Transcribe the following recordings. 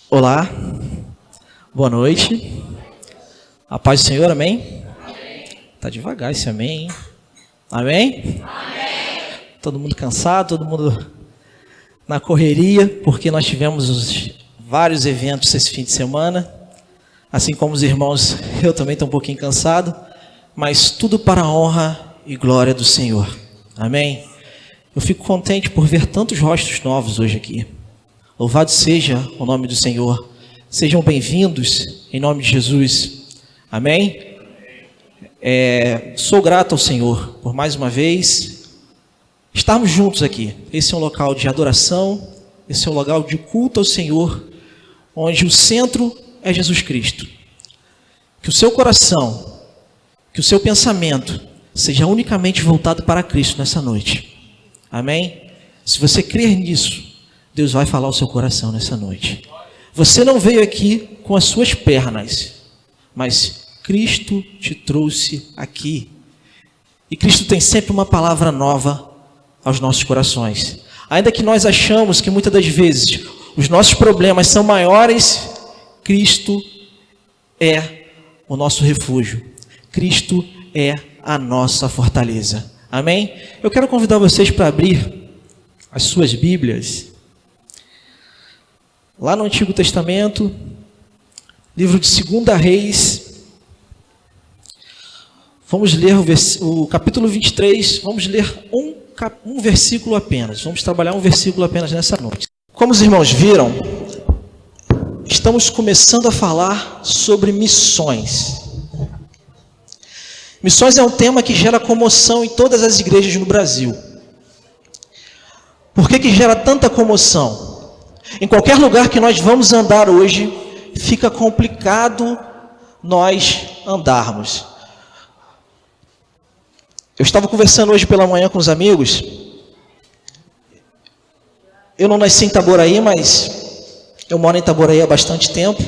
Olá, boa noite. A paz do Senhor, amém? Tá devagar esse amém, hein? Amém? Todo mundo cansado, todo mundo na correria, porque nós tivemos vários eventos esse fim de semana. Assim como os irmãos, eu também estou um pouquinho cansado, mas tudo para a honra e glória do Senhor. Amém? Eu fico contente por ver tantos rostos novos hoje aqui. Louvado seja o nome do Senhor. Sejam bem-vindos em nome de Jesus. Amém? Sou grato ao Senhor por mais uma vez estarmos juntos aqui. Esse é um local de adoração, esse é um local de culto ao Senhor, onde o centro é Jesus Cristo. Que o seu coração, que o seu pensamento seja unicamente voltado para Cristo nessa noite. Amém? Se você crer nisso, Deus vai falar ao seu coração nessa noite. Você não veio aqui com as suas pernas, mas Cristo te trouxe aqui. E Cristo tem sempre uma palavra nova aos nossos corações. Ainda que nós achamos que muitas das vezes os nossos problemas são maiores, Cristo é o nosso refúgio. Cristo é a nossa fortaleza. Amém? Eu quero convidar vocês para abrir as suas Bíblias. Lá no Antigo Testamento, livro de 2 Reis, vamos ler o capítulo 23, vamos ler um versículo apenas, vamos trabalhar um versículo apenas nessa noite. Como os irmãos viram, estamos começando a falar sobre missões. Missões é um tema que gera comoção em todas as igrejas no Brasil. Por que gera tanta comoção? Em qualquer lugar que nós vamos andar hoje, fica complicado nós andarmos. Eu estava conversando hoje pela manhã com os amigos. Eu não nasci em Itaboraí, mas eu moro em Itaboraí há bastante tempo.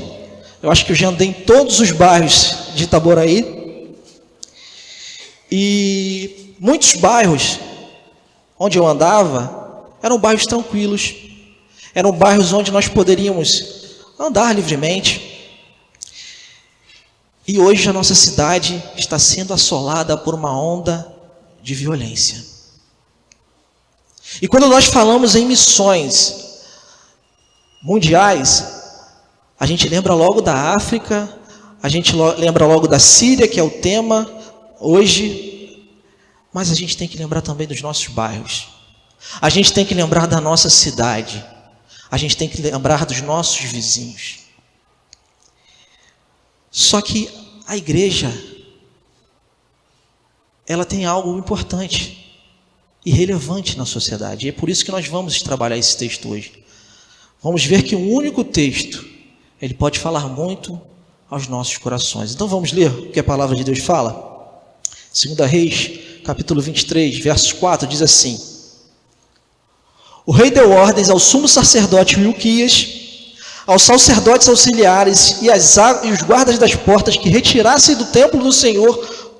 Eu acho que eu já andei em todos os bairros de Itaboraí. E muitos bairros onde eu andava eram bairros tranquilos. Eram bairros onde nós poderíamos andar livremente. E hoje a nossa cidade está sendo assolada por uma onda de violência. E quando nós falamos em missões mundiais, a gente lembra logo da África, a gente lembra logo da Síria, que é o tema hoje, mas a gente tem que lembrar também dos nossos bairros. A gente tem que lembrar da nossa cidade. A gente tem que lembrar dos nossos vizinhos. Só que a igreja, ela tem algo importante e relevante na sociedade. E é por isso que nós vamos trabalhar esse texto hoje. Vamos ver que um único texto, ele pode falar muito aos nossos corações. Então vamos ler o que a palavra de Deus fala? 2 Reis, capítulo 23, versos 4, diz assim: O rei deu ordens ao sumo sacerdote Ilquias, aos sacerdotes auxiliares e os guardas das portas que retirassem do templo do Senhor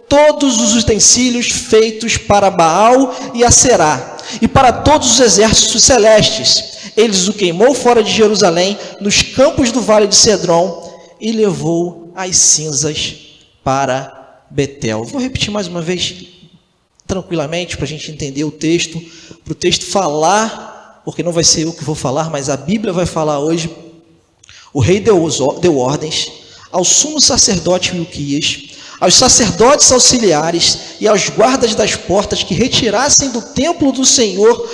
todos os utensílios feitos para Baal e Aserá, e para todos os exércitos celestes. Eles o queimou fora de Jerusalém, nos campos do vale de Cedron, e levou as cinzas para Betel. Vou repetir mais uma vez, tranquilamente, para a gente entender o texto, para o texto falar, porque não vai ser eu que vou falar, mas a Bíblia vai falar hoje. O rei deu ordens ao sumo sacerdote Ilquias, aos sacerdotes auxiliares e aos guardas das portas que retirassem do templo do Senhor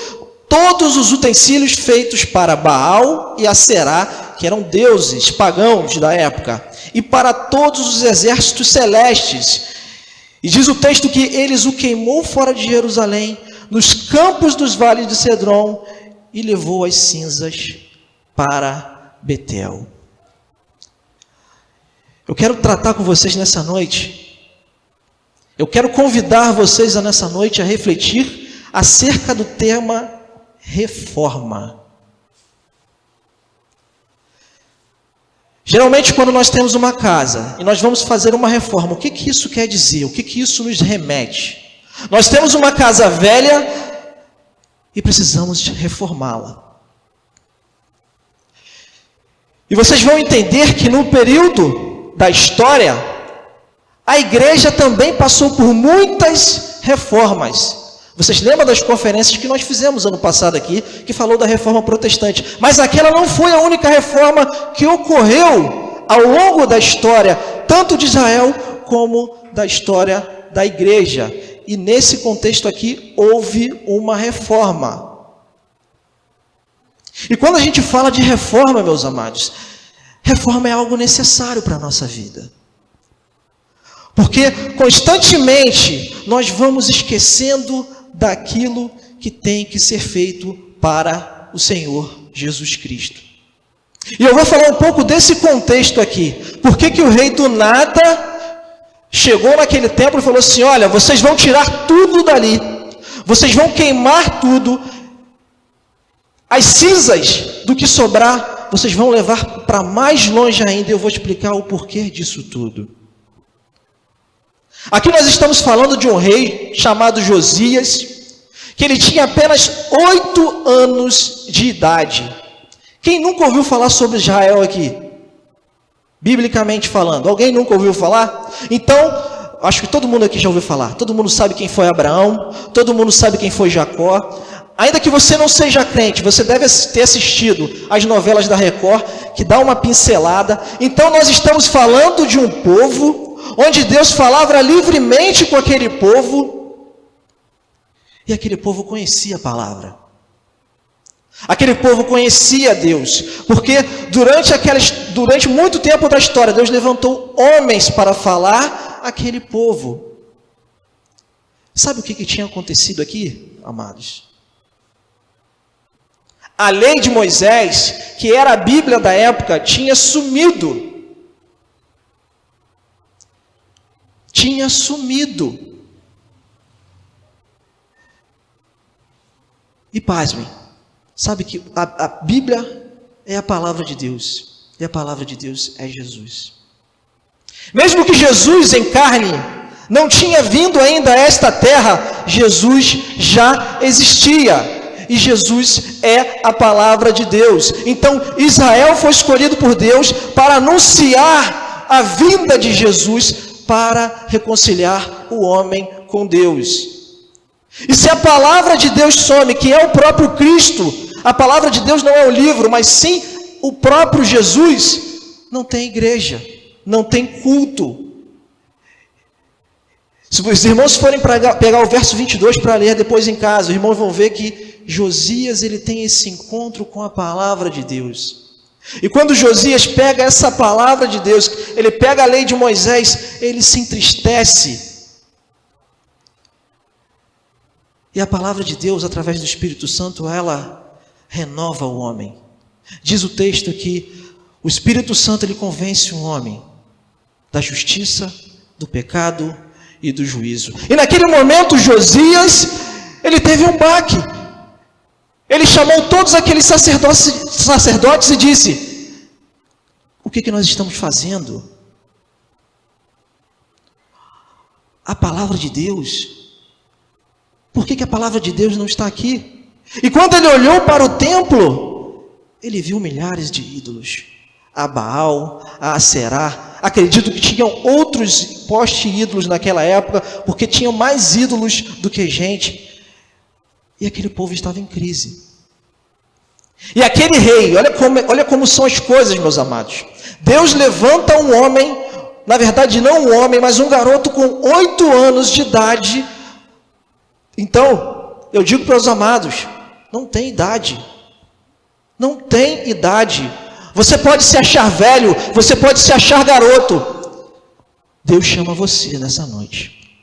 todos os utensílios feitos para Baal e Aserá, que eram deuses pagãos da época, e para todos os exércitos celestes. E diz o texto que eles o queimou fora de Jerusalém, nos campos dos vales de Cedron, e levou as cinzas para Betel. Eu quero tratar com vocês nessa noite. Eu quero convidar vocês nessa noite a refletir acerca do tema reforma. Geralmente, quando nós temos uma casa e nós vamos fazer uma reforma, o que isso quer dizer? O que isso nos remete? Nós temos uma casa velha e precisamos reformá-la. E vocês vão entender que no período da história, a igreja também passou por muitas reformas. Vocês lembram das conferências que nós fizemos ano passado aqui, que falou da reforma protestante. Mas aquela não foi a única reforma que ocorreu ao longo da história, tanto de Israel como da história da igreja. E nesse contexto aqui, houve uma reforma. E quando a gente fala de reforma, meus amados, reforma é algo necessário para a nossa vida. Porque constantemente nós vamos esquecendo daquilo que tem que ser feito para o Senhor Jesus Cristo. E eu vou falar um pouco desse contexto aqui. Por que o rei do nada chegou naquele templo e falou assim: olha, vocês vão tirar tudo dali, vocês vão queimar tudo, as cinzas do que sobrar, vocês vão levar para mais longe ainda. Eu vou explicar o porquê disso tudo. Aqui nós estamos falando de um rei chamado Josias, que ele tinha apenas 8 anos de idade. Quem nunca ouviu falar sobre Israel aqui? Biblicamente falando, alguém nunca ouviu falar? Então, acho que todo mundo aqui já ouviu falar. Todo mundo sabe quem foi Abraão, todo mundo sabe quem foi Jacó. Ainda que você não seja crente, você deve ter assistido as novelas da Record, que dá uma pincelada. Então nós estamos falando de um povo onde Deus falava livremente com aquele povo, e aquele povo conhecia a palavra. Aquele povo conhecia Deus, porque durante muito tempo da história, Deus levantou homens para falar àquele povo. Sabe o que tinha acontecido aqui, amados? A lei de Moisés, que era a Bíblia da época, tinha sumido. Tinha sumido. E pasmem, sabe que a Bíblia é a palavra de Deus, e a palavra de Deus é Jesus. Mesmo que Jesus em carne não tinha vindo ainda a esta terra, Jesus já existia. E Jesus é a palavra de Deus. Então Israel foi escolhido por Deus para anunciar a vinda de Jesus, para reconciliar o homem com Deus. E se a palavra de Deus some, que é o próprio Cristo, a palavra de Deus não é o livro, mas sim o próprio Jesus, não tem igreja, não tem culto. Se os irmãos forem pegar o verso 22 para ler depois em casa, os irmãos vão ver que Josias ele tem esse encontro com a palavra de Deus. E quando Josias pega essa palavra de Deus, ele pega a lei de Moisés, ele se entristece. E a palavra de Deus, através do Espírito Santo, ela renova o homem. Diz o texto que o Espírito Santo ele convence o homem da justiça, do pecado e do juízo. E naquele momento Josias, ele teve um baque. Ele chamou todos aqueles sacerdotes e disse: o que nós estamos fazendo? A palavra de Deus, por que a palavra de Deus não está aqui? E quando ele olhou para o templo, ele viu milhares de ídolos, a Baal, a Aserá. Acredito que tinham outros postes ídolos naquela época, porque tinham mais ídolos do que gente. E aquele povo estava em crise. E aquele rei, olha como são as coisas, meus amados. Deus levanta um homem, na verdade não um homem, mas um garoto com 8 anos de idade. Então, eu digo para os amados, não tem idade. Não tem idade. Você pode se achar velho, você pode se achar garoto. Deus chama você nessa noite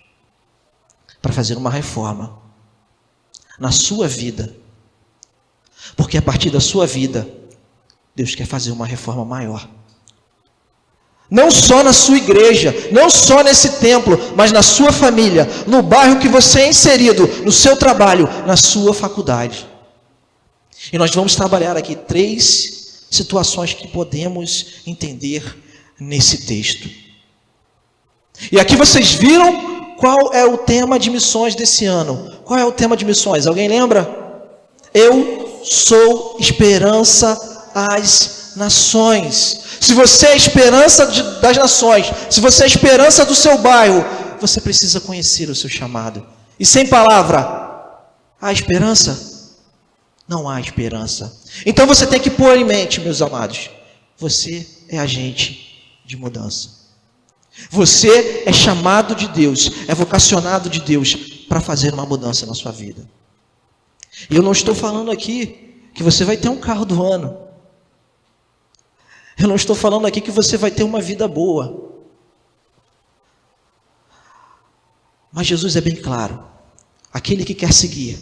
para fazer uma reforma na sua vida. Porque a partir da sua vida, Deus quer fazer uma reforma maior. Não só na sua igreja, não só nesse templo, mas na sua família, no bairro que você é inserido, no seu trabalho, na sua faculdade. E nós vamos trabalhar aqui 3 situações que podemos entender nesse texto. E aqui vocês viram qual é o tema de missões desse ano. Qual é o tema de missões? Alguém lembra? Eu sou esperança às nações. Se você é a esperança das nações, se você é a esperança do seu bairro, você precisa conhecer o seu chamado. E sem palavra, há esperança? Não há esperança. Então você tem que pôr em mente, meus amados, você é agente de mudança. Você é chamado de Deus, é vocacionado de Deus para fazer uma mudança na sua vida. E eu não estou falando aqui que você vai ter um carro do ano. Eu não estou falando aqui que você vai ter uma vida boa. Mas Jesus é bem claro. Aquele que quer seguir,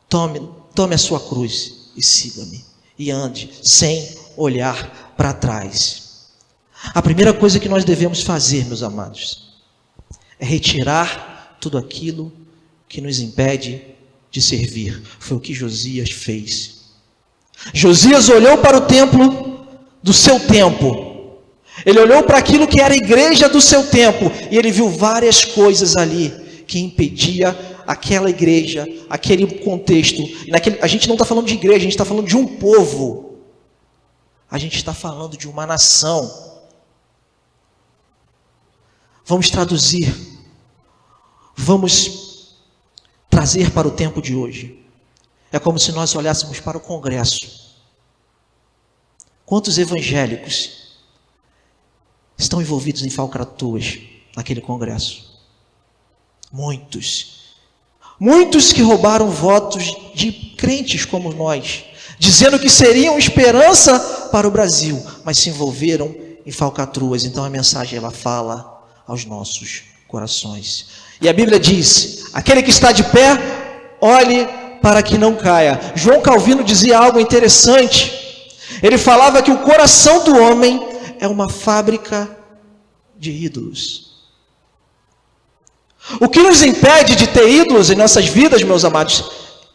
tome a sua cruz e siga-me. E ande sem olhar para trás. A primeira coisa que nós devemos fazer, meus amados, é retirar tudo aquilo que nos impede de servir. Foi o que Josias fez. Josias olhou para o templo do seu tempo. Ele olhou para aquilo que era a igreja do seu tempo. E ele viu várias coisas ali que impedia aquela igreja, aquele contexto. A gente não está falando de igreja, a gente está falando de um povo. A gente está falando de uma nação. Vamos traduzir. Vamos trazer para o tempo de hoje. É como se nós olhássemos para o Congresso. Quantos evangélicos estão envolvidos em falcatruas naquele Congresso? Muitos. Muitos que roubaram votos de crentes como nós, dizendo que seriam esperança para o Brasil, mas se envolveram em falcatruas. Então a mensagem ela fala aos nossos corações. E a Bíblia diz: aquele que está de pé, olhe para que não caia. João Calvino dizia algo interessante. Ele falava que o coração do homem é uma fábrica de ídolos. O que nos impede de ter ídolos em nossas vidas, meus amados,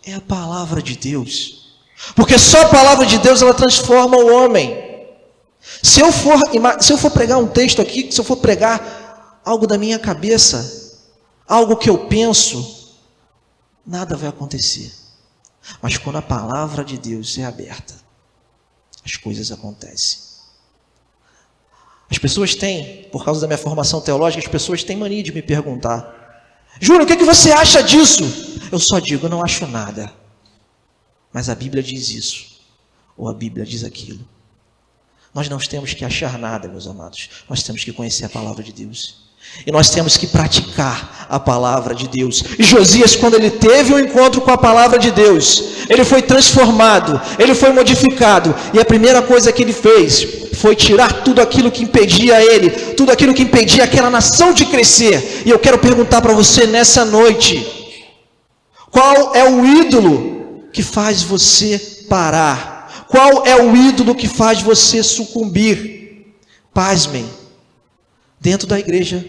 é a palavra de Deus. Porque só a palavra de Deus ela transforma o homem. Se eu for pregar um texto aqui, se eu for pregar algo da minha cabeça, algo que eu penso, nada vai acontecer. Mas quando a palavra de Deus é aberta, as coisas acontecem. As pessoas têm, por causa da minha formação teológica, as pessoas têm mania de me perguntar: Júnior, o que você acha disso? Eu só digo, não acho nada. Mas a Bíblia diz isso, ou a Bíblia diz aquilo. Nós não temos que achar nada, meus amados. Nós temos que conhecer a palavra de Deus. E nós temos que praticar a palavra de Deus. E Josias, quando ele teve um encontro com a palavra de Deus, ele foi transformado, ele foi modificado. E a primeira coisa que ele fez foi tirar tudo aquilo que impedia ele, tudo aquilo que impedia aquela nação de crescer. E eu quero perguntar para você nessa noite: qual é o ídolo que faz você parar? Qual é o ídolo que faz você sucumbir? Pasmem, dentro da igreja,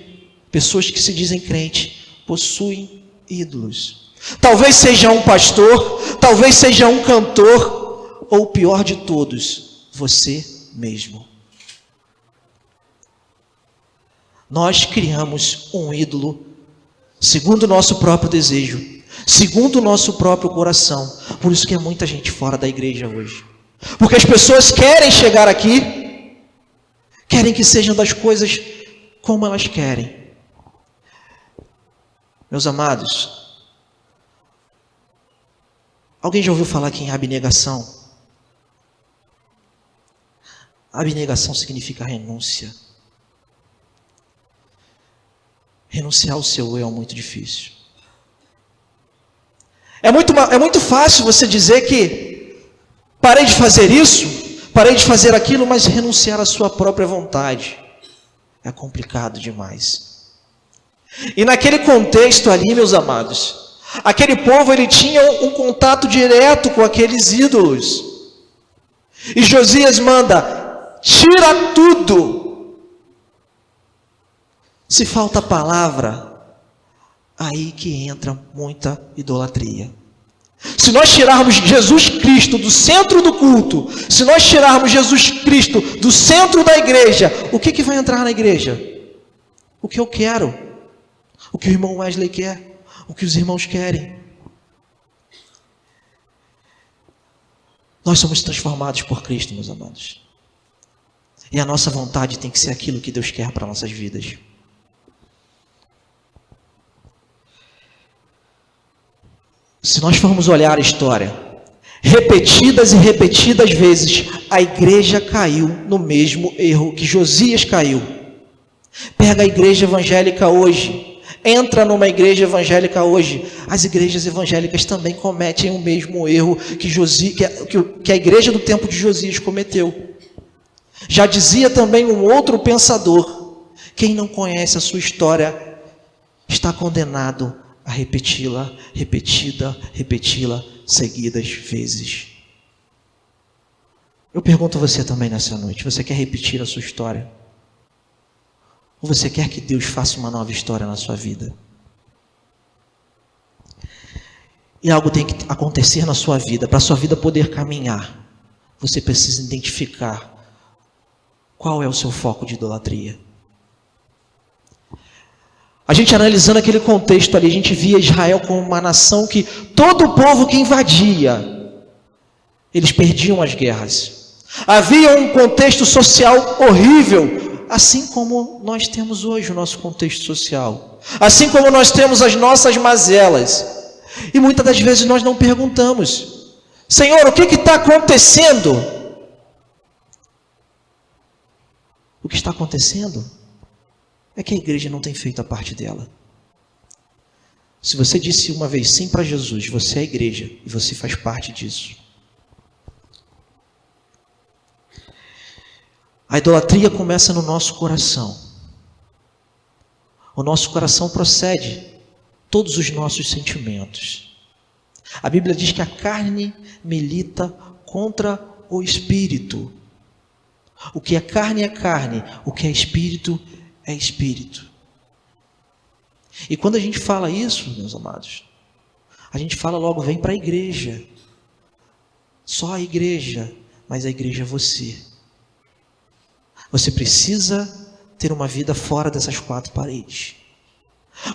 pessoas que se dizem crente possuem ídolos. Talvez seja um pastor, talvez seja um cantor, ou o pior de todos, você mesmo. Nós criamos um ídolo segundo o nosso próprio desejo, segundo o nosso próprio coração. Por isso que há muita gente fora da igreja hoje. Porque as pessoas querem chegar aqui, querem que sejam das coisas como elas querem. Meus amados, alguém já ouviu falar aqui em abnegação? Abnegação significa renúncia. Renunciar ao seu eu é muito difícil. É muito fácil você dizer que parei de fazer isso, parei de fazer aquilo, mas renunciar à sua própria vontade é complicado demais. E naquele contexto ali, meus amados, aquele povo ele tinha um contato direto com aqueles ídolos. E Josias manda: tira tudo. Se falta palavra, aí que entra muita idolatria. Se nós tirarmos Jesus Cristo do centro do culto, se nós tirarmos Jesus Cristo do centro da igreja, o que vai entrar na igreja? O que eu quero, o que o irmão Wesley quer, o que os irmãos querem. Nós somos transformados por Cristo, meus amados. E a nossa vontade tem que ser aquilo que Deus quer para nossas vidas. Se nós formos olhar a história, repetidas e repetidas vezes, a igreja caiu no mesmo erro que Josias caiu. Pega a igreja evangélica hoje, entra numa igreja evangélica hoje, as igrejas evangélicas também cometem o mesmo erro que a igreja do tempo de Josias cometeu. Já dizia também um outro pensador: quem não conhece a sua história está condenado a repeti-la, repeti-la seguidas vezes. Eu pergunto a você também nessa noite: você quer repetir a sua história? Ou você quer que Deus faça uma nova história na sua vida? E algo tem que acontecer na sua vida, para a sua vida poder caminhar. Você precisa identificar qual é o seu foco de idolatria. A gente analisando aquele contexto ali, a gente via Israel como uma nação que todo o povo que invadia, eles perdiam as guerras. Havia um contexto social horrível, assim como nós temos hoje o nosso contexto social. Assim como nós temos as nossas mazelas. E muitas das vezes nós não perguntamos: Senhor, o que está acontecendo? O que está acontecendo é que a igreja não tem feito a parte dela. Se você disse uma vez sim para Jesus, você é a igreja e você faz parte disso. A idolatria começa no nosso coração. O nosso coração procede todos os nossos sentimentos. A Bíblia diz que a carne milita contra o espírito. O que é carne, o que é espírito. E quando a gente fala isso, meus amados, a gente fala logo: vem para a igreja. Só a igreja, mas a igreja é você. Você precisa ter uma vida fora dessas quatro paredes.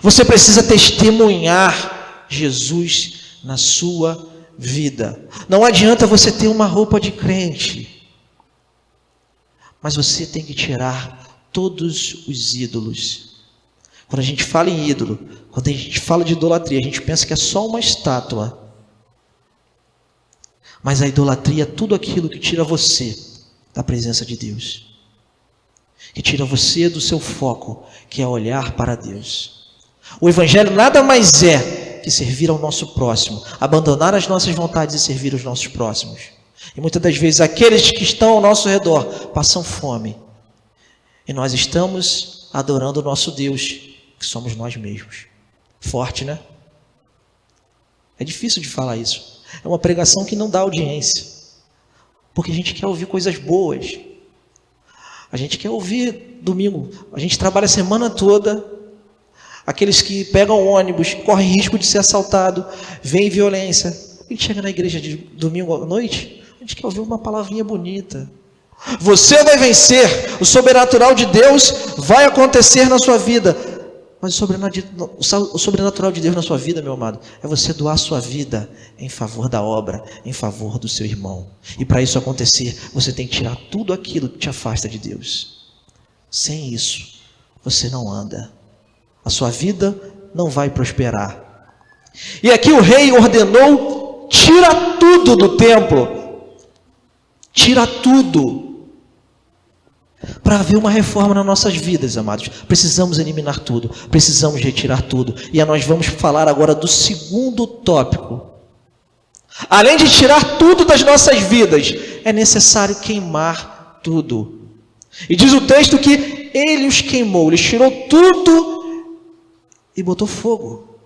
Você precisa testemunhar Jesus na sua vida. Não adianta você ter uma roupa de crente, mas você tem que tirar todos os ídolos. Quando a gente fala em ídolo, quando a gente fala de idolatria, a gente pensa que é só uma estátua. Mas a idolatria é tudo aquilo que tira você da presença de Deus, que tira você do seu foco, que é olhar para Deus. O Evangelho nada mais é que servir ao nosso próximo, abandonar as nossas vontades e servir os nossos próximos. E muitas das vezes aqueles que estão ao nosso redor passam fome. E nós estamos adorando o nosso Deus, que somos nós mesmos. Forte, né? É difícil de falar isso. É uma pregação que não dá audiência. Porque a gente quer ouvir coisas boas. A gente quer ouvir domingo. A gente trabalha a semana toda. Aqueles que pegam ônibus, correm risco de ser assaltado, veem violência. A gente chega na igreja de domingo à noite, a gente quer ouvir uma palavrinha bonita. Você vai vencer, o sobrenatural de Deus vai acontecer na sua vida. Mas o sobrenatural de Deus na sua vida, meu amado, é você doar a sua vida em favor da obra, em favor do seu irmão. E para isso acontecer, você tem que tirar tudo aquilo que te afasta de Deus. Sem isso, você não anda. A sua vida não vai prosperar. E aqui o rei ordenou: tira tudo do templo. Tira tudo. Para haver uma reforma nas nossas vidas, amados, precisamos eliminar tudo, precisamos retirar tudo. E nós vamos falar agora do segundo tópico. Além de tirar tudo das nossas vidas, é necessário queimar tudo. E diz o texto que ele os queimou, ele tirou tudo e botou fogo.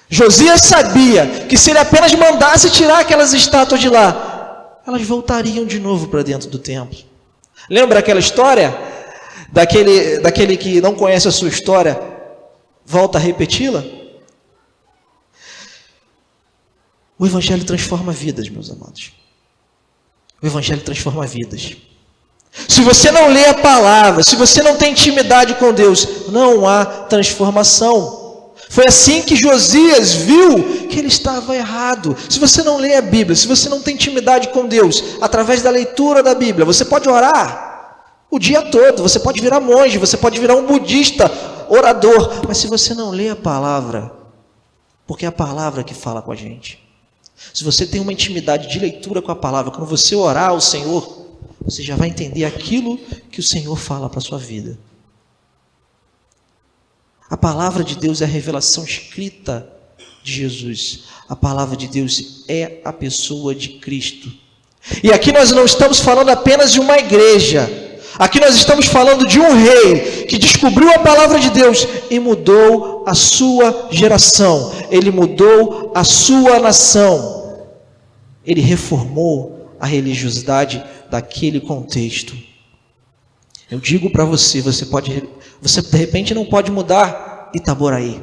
Josias sabia que se ele apenas mandasse tirar aquelas estátuas de lá, elas voltariam de novo para dentro do templo. Lembra aquela história? Daquele que não conhece a sua história, volta a repeti-la? O Evangelho transforma vidas, meus amados. O Evangelho transforma vidas. Se você não lê a palavra, se você não tem intimidade com Deus, não há transformação. Foi assim que Josias viu que ele estava errado. Se você não lê a Bíblia, se você não tem intimidade com Deus, através da leitura da Bíblia, você pode orar o dia todo, você pode virar monge, você pode virar um budista, orador, mas se você não lê a palavra, porque é a palavra que fala com a gente. Se você tem uma intimidade de leitura com a palavra, quando você orar ao Senhor, você já vai entender aquilo que o Senhor fala para a sua vida. A palavra de Deus é a revelação escrita de Jesus. A palavra de Deus é a pessoa de Cristo. E aqui nós não estamos falando apenas de uma igreja. Aqui nós estamos falando de um rei que descobriu a palavra de Deus e mudou a sua geração. Ele mudou a sua nação. Ele reformou a religiosidade daquele contexto. Eu digo para você, você de repente não pode mudar Itaboraí,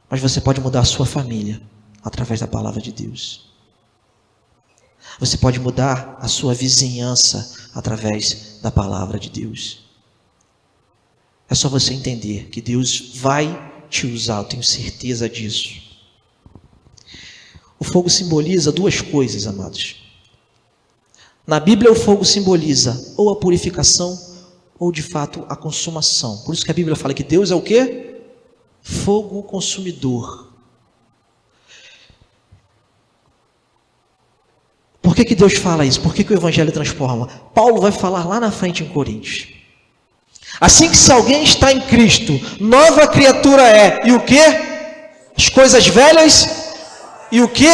mas você pode mudar a sua família através da palavra de Deus. Você pode mudar a sua vizinhança através da palavra de Deus. É só você entender que Deus vai te usar, eu tenho certeza disso. O fogo simboliza duas coisas, amados. Na Bíblia o fogo simboliza ou a purificação ou de fato a consumação. Por isso que a Bíblia fala que Deus é o quê? Fogo consumidor. Por que Deus fala isso? Por que o Evangelho transforma? Paulo vai falar lá na frente em Coríntios. Assim que se alguém está em Cristo, nova criatura é. E o quê? As coisas velhas. E o quê?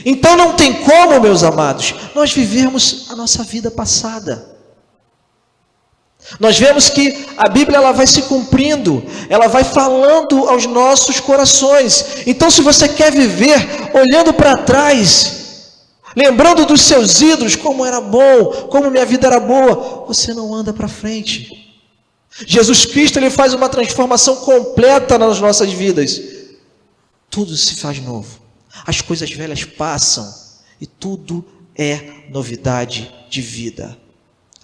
Então não tem como, meus amados, nós vivermos a nossa vida passada. Nós vemos que a Bíblia ela vai se cumprindo, ela vai falando aos nossos corações. Então se você quer viver olhando para trás, lembrando dos seus ídolos, como era bom, como minha vida era boa, você não anda para frente. Jesus Cristo ele faz uma transformação completa nas nossas vidas. Tudo se faz novo. As coisas velhas passam e tudo é novidade de vida.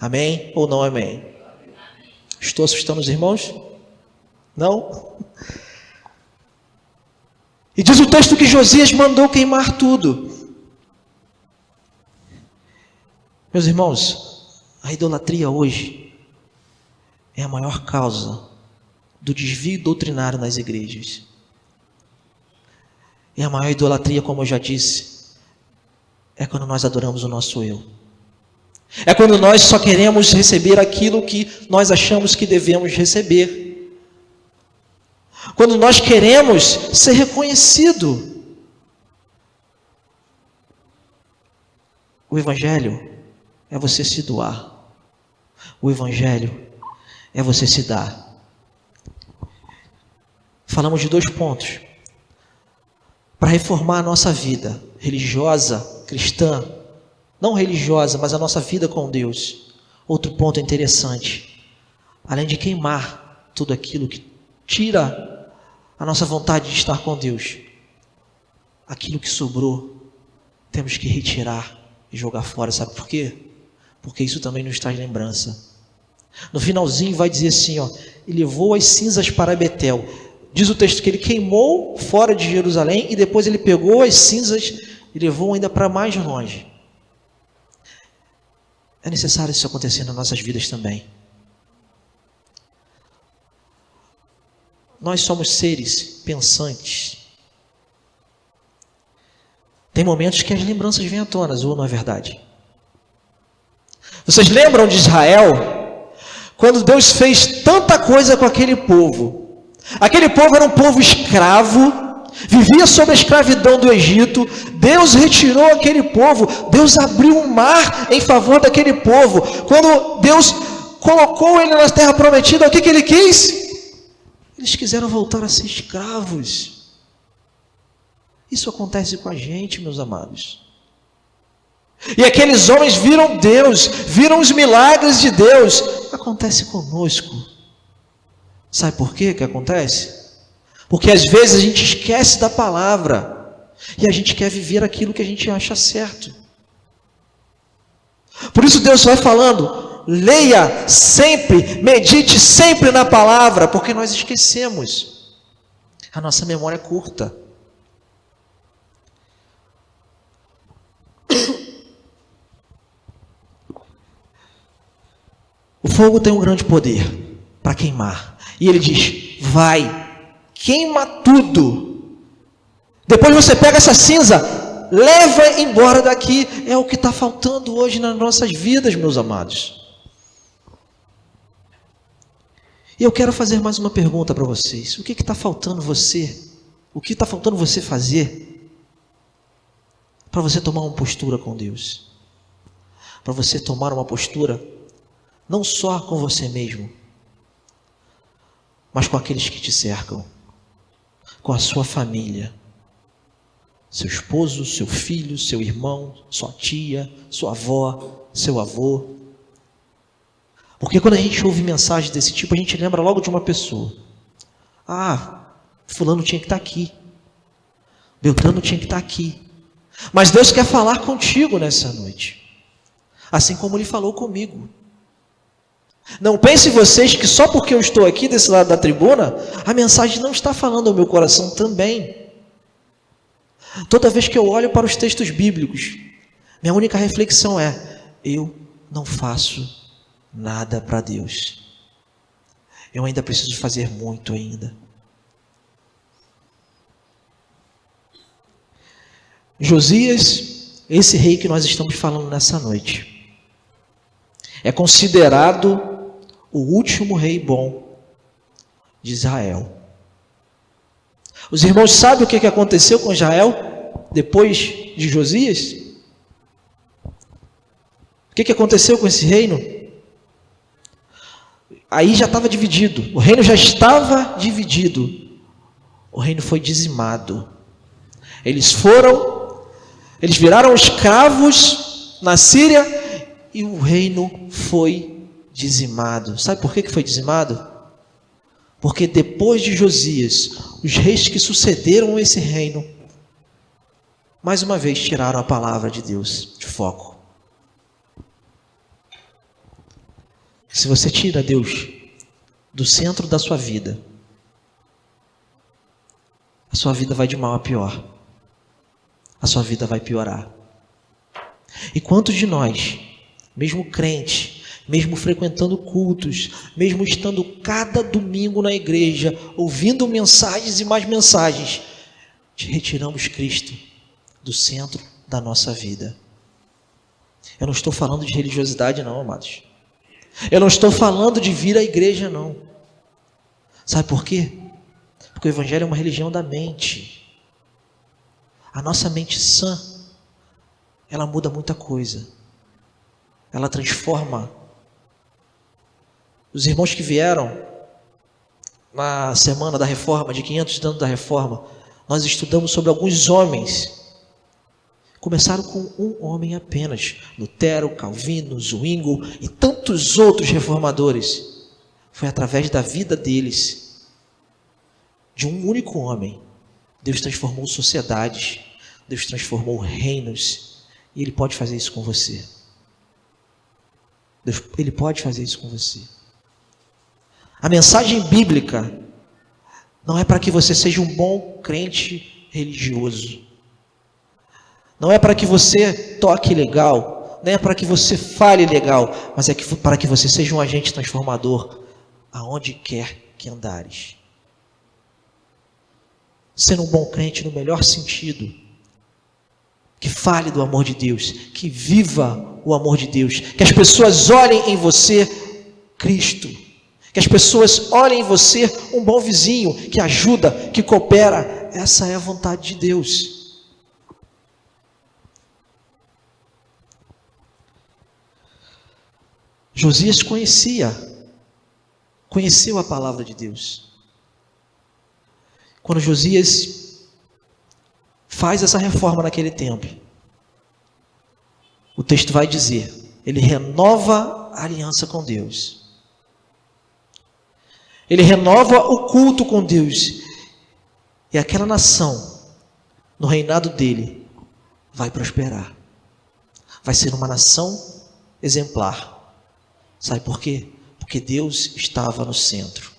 Amém ou não amém? Estou assustando os irmãos? Não? E diz o texto que Josias mandou queimar tudo. Meus irmãos, a idolatria hoje é a maior causa do desvio doutrinário nas igrejas. E a maior idolatria, como eu já disse, é quando nós adoramos o nosso eu. É quando nós só queremos receber aquilo que nós achamos que devemos receber. Quando nós queremos ser reconhecido. O Evangelho é você se doar. O Evangelho é você se dar. Falamos de 2 pontos. Para reformar a nossa vida religiosa, cristã, não religiosa, mas a nossa vida com Deus. Outro ponto interessante, além de queimar tudo aquilo que tira a nossa vontade de estar com Deus, aquilo que sobrou, temos que retirar e jogar fora, sabe por quê? Porque isso também nos traz lembrança. No finalzinho vai dizer assim, ó, e levou as cinzas para Betel. Diz o texto que ele queimou fora de Jerusalém e depois ele pegou as cinzas e levou ainda para mais longe. É necessário isso acontecer nas nossas vidas também. Nós somos seres pensantes. Tem momentos que as lembranças vêm à tona, ou não é verdade? Vocês lembram de Israel? Quando Deus fez tanta coisa com aquele povo. Aquele povo era um povo escravo, vivia sob a escravidão do Egito. Deus retirou aquele povo, Deus abriu um mar em favor daquele povo. Quando Deus colocou ele na terra prometida, o que ele quis? Eles quiseram voltar a ser escravos. Isso acontece com a gente, meus amados. E aqueles homens viram Deus, viram os milagres de Deus. Acontece conosco. Sabe por quê que acontece? Porque às vezes a gente esquece da palavra e a gente quer viver aquilo que a gente acha certo. Por isso Deus vai falando, leia sempre, medite sempre na palavra, porque nós esquecemos. A nossa memória é curta. O fogo tem um grande poder para queimar. E ele diz: vai, queima tudo. Depois você pega essa cinza, leva embora daqui. É o que está faltando hoje nas nossas vidas, meus amados. E eu quero fazer mais uma pergunta para vocês. O que está faltando você? O que está faltando você fazer para você tomar uma postura com Deus? Para você tomar uma postura não só com você mesmo, mas com aqueles que te cercam, com a sua família, seu esposo, seu filho, seu irmão, sua tia, sua avó, seu avô. Porque quando a gente ouve mensagens desse tipo, a gente lembra logo de uma pessoa. Ah, fulano tinha que estar aqui, Beltrano tinha que estar aqui. Mas Deus quer falar contigo nessa noite, assim como Ele falou comigo. Não pense vocês que só porque eu estou aqui desse lado da tribuna, a mensagem não está falando ao meu coração também. Toda vez que eu olho para os textos bíblicos, minha única reflexão é: eu não faço nada para Deus. Eu ainda preciso fazer muito ainda. Josias, esse rei que nós estamos falando nessa noite, é considerado o último rei bom de Israel. Os irmãos sabem o que aconteceu com Israel depois de Josias? O que aconteceu com esse reino? Aí já estava dividido, o reino já estava dividido, o reino foi dizimado. Eles viraram escravos na Síria e o reino foi dizimado. Sabe por que foi dizimado? Porque depois de Josias, os reis que sucederam esse reino, mais uma vez tiraram a palavra de Deus de foco. Se você tira Deus do centro da sua vida, a sua vida vai de mal a pior. A sua vida vai piorar. E quantos de nós, mesmo crente, mesmo frequentando cultos, mesmo estando cada domingo na igreja, ouvindo mensagens e mais mensagens, retiramos Cristo do centro da nossa vida? Eu não estou falando de religiosidade não, amados. Eu não estou falando de vir à igreja não. Sabe por quê? Porque o evangelho é uma religião da mente. A nossa mente sã, ela muda muita coisa. Ela transforma. Os irmãos que vieram na semana da reforma, de 500 anos da reforma, nós estudamos sobre alguns homens. Começaram com um homem apenas. Lutero, Calvino, Zwingli e tantos outros reformadores. Foi através da vida deles, de um único homem, Deus transformou sociedades, Deus transformou reinos, e Ele pode fazer isso com você. Ele pode fazer isso com você. A mensagem bíblica não é para que você seja um bom crente religioso. Não é para que você toque legal, não é para que você fale legal, mas é para que você seja um agente transformador aonde quer que andares. Sendo um bom crente no melhor sentido, que fale do amor de Deus, que viva o amor de Deus, que as pessoas olhem em você Cristo, que as pessoas olhem em você um bom vizinho, que ajuda, que coopera. Essa é a vontade de Deus. Josias conheceu a palavra de Deus. Quando Josias faz essa reforma naquele templo, o texto vai dizer, ele renova a aliança com Deus. Ele renova o culto com Deus. E aquela nação, no reinado dele, vai prosperar. Vai ser uma nação exemplar. Sabe por quê? Porque Deus estava no centro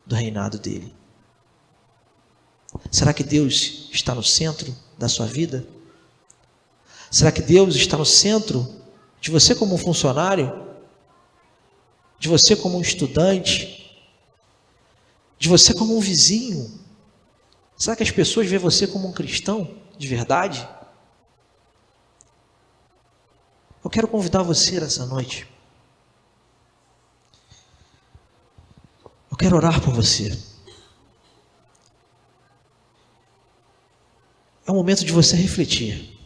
do reinado dele. Será que Deus está no centro da sua vida? Será que Deus está no centro de você como um funcionário? De você como um estudante? De você como um vizinho? Será que as pessoas veem você como um cristão de verdade? Eu quero convidar você nessa noite. Eu quero orar por você. É um momento de você refletir.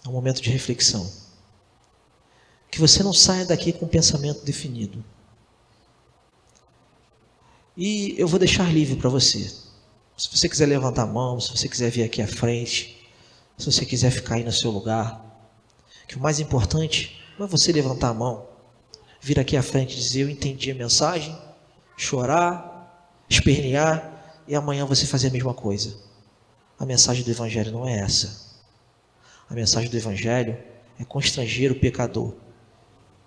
É um momento de reflexão. Que você não saia daqui com um pensamento definido. E eu vou deixar livre para você. Se você quiser levantar a mão, se você quiser vir aqui à frente, se você quiser ficar aí no seu lugar, que o mais importante não é você levantar a mão, vir aqui à frente e dizer: eu entendi a mensagem, chorar, espernear, e amanhã você fazer a mesma coisa. A mensagem do Evangelho não é essa. A mensagem do Evangelho é constranger o pecador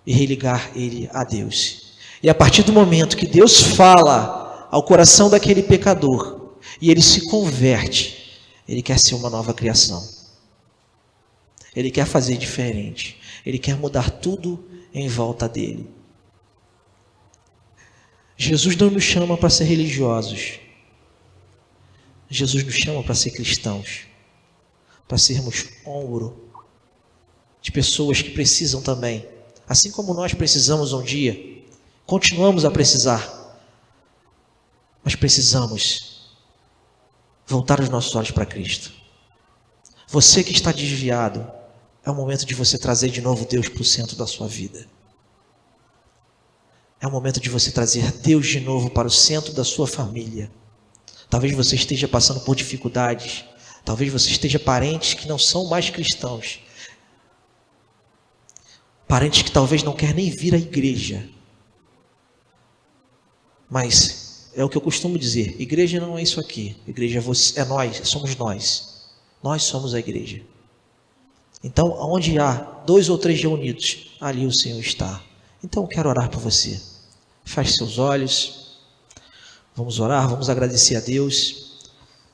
e religar ele a Deus. E a partir do momento que Deus fala ao coração daquele pecador e ele se converte, ele quer ser uma nova criação. Ele quer fazer diferente. Ele quer mudar tudo em volta dele. Jesus não nos chama para ser religiosos. Jesus nos chama para ser cristãos. Para sermos ombro de pessoas que precisam também. Assim como nós precisamos um dia, continuamos a precisar. Mas precisamos voltar os nossos olhos para Cristo. Você que está desviado, é o momento de você trazer de novo Deus para o centro da sua vida. É o momento de você trazer Deus de novo para o centro da sua família. Talvez você esteja passando por dificuldades. Talvez você esteja parentes que não são mais cristãos. Parentes que talvez não querem nem vir à igreja. Mas é o que eu costumo dizer. Igreja não é isso aqui. Igreja é nós, somos nós. Nós somos a igreja. Então, onde há 2 ou 3 reunidos, ali o Senhor está. Então, eu quero orar por você. Feche seus olhos. Vamos orar, vamos agradecer a Deus.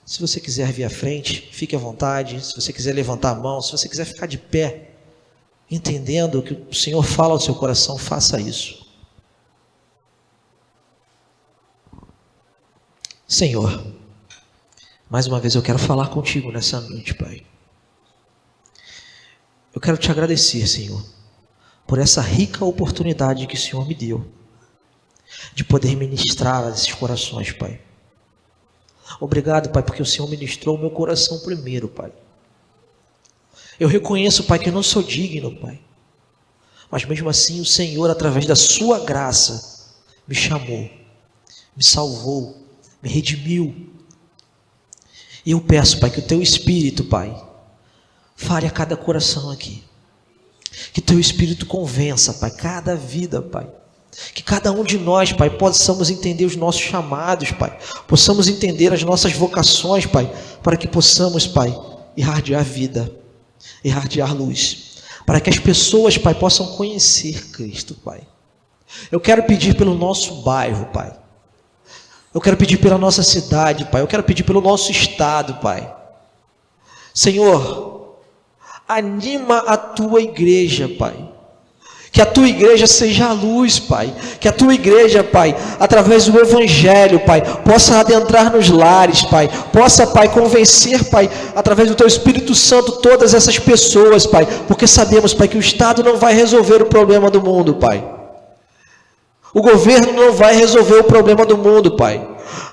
Se você quiser vir à frente, fique à vontade. Se você quiser levantar a mão, se você quiser ficar de pé, entendendo o que o Senhor fala ao seu coração, faça isso. Senhor, mais uma vez eu quero falar contigo nessa noite, Pai. Eu quero te agradecer, Senhor, por essa rica oportunidade que o Senhor me deu de poder ministrar a esses corações, Pai. Obrigado, Pai, porque o Senhor ministrou o meu coração primeiro, Pai. Eu reconheço, Pai, que eu não sou digno, Pai. Mas mesmo assim o Senhor, através da sua graça, me chamou, me salvou, me redimiu. E eu peço, Pai, que o Teu Espírito, Pai, fale a cada coração aqui. Que Teu Espírito convença, Pai, cada vida, Pai. Que cada um de nós, Pai, possamos entender os nossos chamados, Pai. Possamos entender as nossas vocações, Pai, para que possamos, Pai, irradiar vida, irradiar luz. Para que as pessoas, Pai, possam conhecer Cristo, Pai. Eu quero pedir pelo nosso bairro, Pai. Eu quero pedir pela nossa cidade, Pai. Eu quero pedir pelo nosso estado, Pai. Senhor, anima a Tua igreja, Pai. Que a Tua igreja seja a luz, Pai. Que a Tua igreja, Pai, através do Evangelho, Pai, possa adentrar nos lares, Pai. Possa, Pai, convencer, Pai, através do Teu Espírito Santo, todas essas pessoas, Pai. Porque sabemos, Pai, que o Estado não vai resolver o problema do mundo, Pai. O governo não vai resolver o problema do mundo, Pai.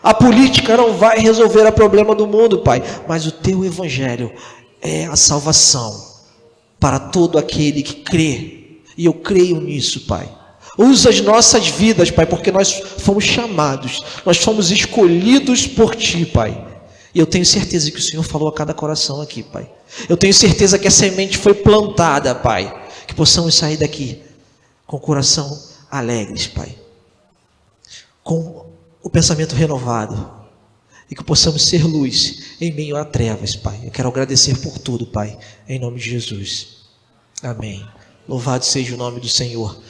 A política não vai resolver o problema do mundo, Pai. Mas o Teu Evangelho é a salvação para todo aquele que crê. E eu creio nisso, Pai. Usa as nossas vidas, Pai, porque nós fomos chamados, nós fomos escolhidos por Ti, Pai. E eu tenho certeza que o Senhor falou a cada coração aqui, Pai. Eu tenho certeza que a semente foi plantada, Pai. Que possamos sair daqui com o coração alegres, Pai. Com o pensamento renovado. E que possamos ser luz em meio a trevas, Pai. Eu quero agradecer por tudo, Pai. Em nome de Jesus. Amém. Louvado seja o nome do Senhor.